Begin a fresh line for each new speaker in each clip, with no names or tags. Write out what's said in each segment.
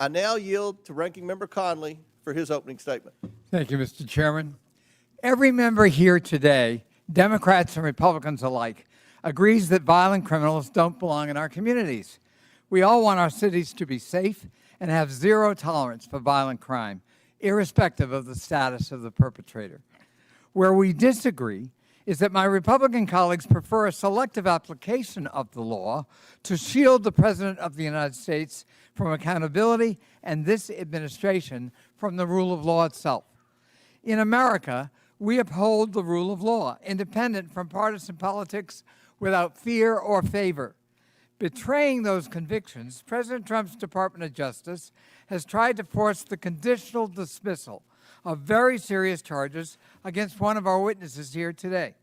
I now yield to Ranking Member Connolly for his opening statement.
Thank you, Mr. Chairman. Every member here today, Democrats and Republicans alike, agrees that violent criminals don't belong in our communities. We all want our cities to be safe and have zero tolerance for violent crime, irrespective of the status of the perpetrator. Where we disagree is that my Republican colleagues prefer a selective application of the law to shield the President of the United States from accountability and this administration from the rule of law itself. In America, we uphold the rule of law, independent from partisan politics, without fear or favor. Betraying those convictions, President Trump's Department of Justice has tried to force the conditional dismissal of very serious charges against one of our witnesses here today,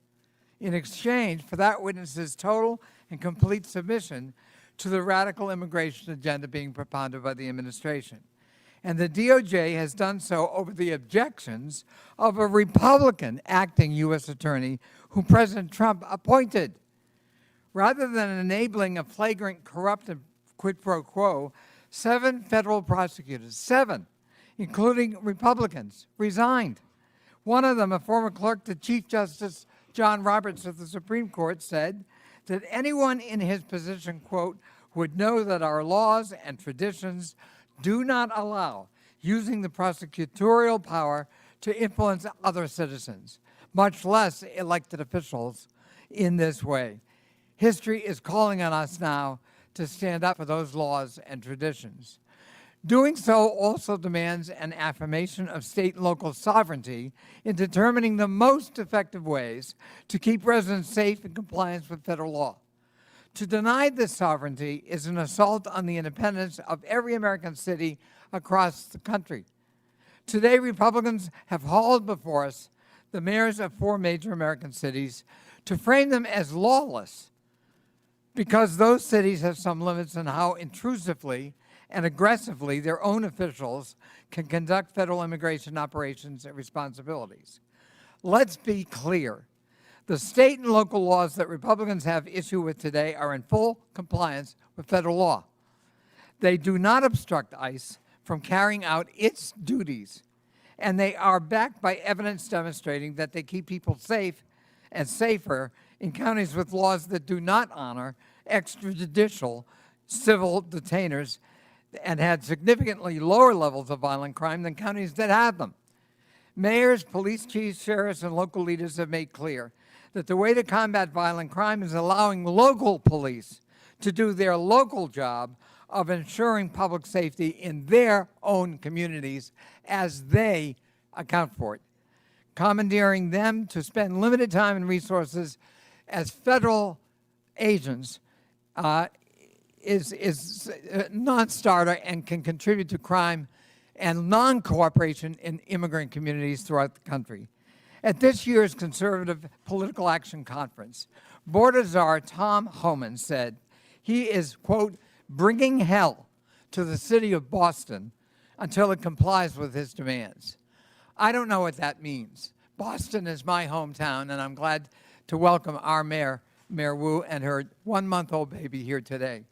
in exchange for that witness's total and complete submission to the radical immigration agenda being propounded by the administration. And the DOJ has done so over the objections of a Republican acting U.S. attorney who President Trump appointed. Rather than enabling a flagrant, corrupt quid pro quo, 7 federal prosecutors, 7, including Republicans, resigned. One of them, a former clerk to Chief Justice John Roberts of the Supreme Court, said that anyone in his position, quote, would know that our laws and traditions do not allow using the prosecutorial power to influence other citizens, much less elected officials, in this way. History is calling on us now to stand up for those laws and traditions. Doing so also demands an affirmation of state and local sovereignty in determining the most effective ways to keep residents safe in compliance with federal law. To deny this sovereignty is an assault on the independence of every American city across the country. Today, Republicans have hauled before us the mayors of 4 major American cities to frame them as lawless because those cities have some limits on how intrusively and aggressively their own officials can conduct federal immigration operations and responsibilities. Let's be clear. The state and local laws that Republicans have issue with today are in full compliance with federal law. They do not obstruct ICE from carrying out its duties, and they are backed by evidence demonstrating that they keep people safe and safer in counties with laws that do not honor extrajudicial civil detainers and had significantly lower levels of violent crime than counties that have them. Mayors, police chiefs, sheriffs, and local leaders have made clear that the way to combat violent crime is allowing local police to do their local job of ensuring public safety in their own communities as they account for it. Commandeering them to spend limited time and resources as federal agents is a non-starter and can contribute to crime and non-cooperation in immigrant communities throughout the country. At this year's Conservative Political Action Conference, Board Czar Tom Homan said he is, quote, bringing hell to the city of Boston until it complies with his demands. I don't know what that means. Boston is my hometown, and I'm glad to welcome our mayor, Mayor Wu, and her 1-month-old baby here today.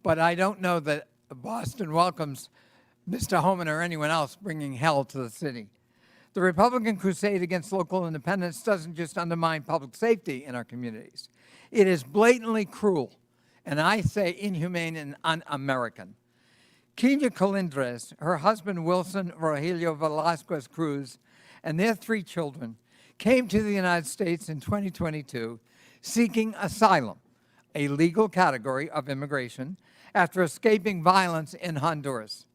But I don't know that Boston welcomes Mr. Homan or anyone else bringing hell to the city. The Republican crusade against local independence doesn't just undermine public safety in our communities. It is blatantly cruel, and I say inhumane and un-American. Kenya Colindres, her husband Wilson Rogelio Velasquez Cruz, and their 3 children came to the United States in 2022 seeking asylum, a legal category of immigration, after escaping violence in Honduras.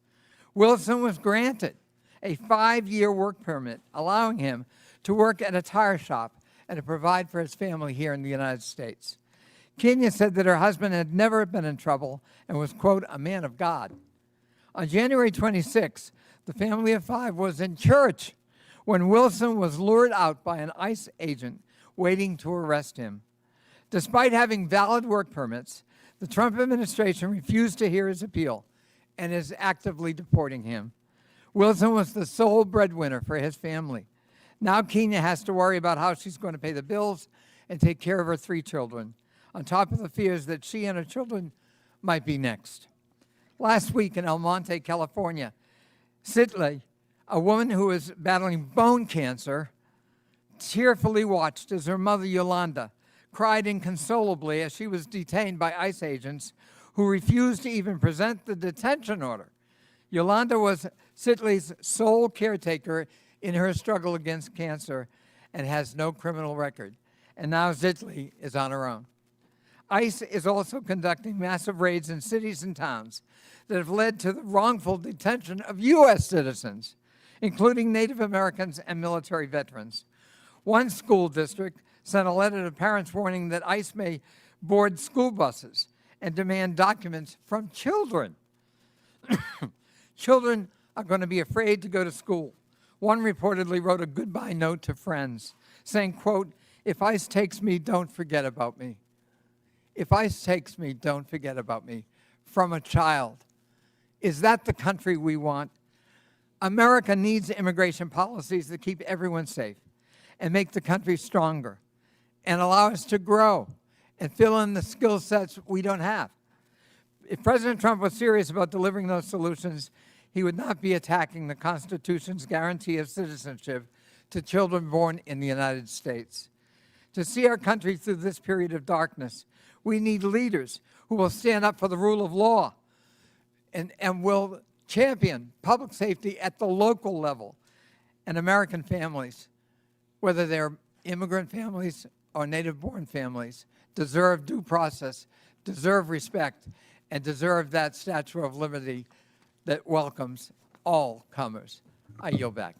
Wilson was granted a 5-year work permit, allowing him to work at a tire shop and to provide for his family here in the United States. Kenya said that her husband had never been in trouble and was, quote, a man of God. On January 26, the family of 5 was in church when Wilson was lured out by an ICE agent waiting to arrest him. Despite having valid work permits, the Trump administration refused to hear his appeal and is actively deporting him. Wilson was the sole breadwinner for his family. Now Kenya has to worry about how she's going to pay the bills and take care of her 3 children, on top of the fears that she and her children might be next. Last week in El Monte, California, Sidley, a woman who was battling bone cancer, tearfully watched as her mother, Yolanda, cried inconsolably as she was detained by ICE agents who refused to even present the detention order. Yolanda was Sidley's sole caretaker in her struggle against cancer and has no criminal record. And now Sidley is on her own. ICE is also conducting massive raids in cities and towns that have led to the wrongful detention of U.S. citizens, including Native Americans and military veterans. One school district sent a letter to parents warning that ICE may board school buses and demand documents from children. Children are going to be afraid to go to school. One reportedly wrote a goodbye note to friends saying, quote, "If ICE takes me, don't forget about me." If ICE takes me, don't forget about me. From a child. Is that the country we want? America needs immigration policies that keep everyone safe and make the country stronger and allow us to grow and fill in the skill sets we don't have. If President Trump was serious about delivering those solutions, he would not be attacking the Constitution's guarantee of citizenship to children born in the United States. To see our country through this period of darkness, we need leaders who will stand up for the rule of law and will champion public safety at the local level. And American families, whether they're immigrant families or native-born families, deserve due process, deserve respect, and deserve that Statue of Liberty that welcomes all comers. I yield back.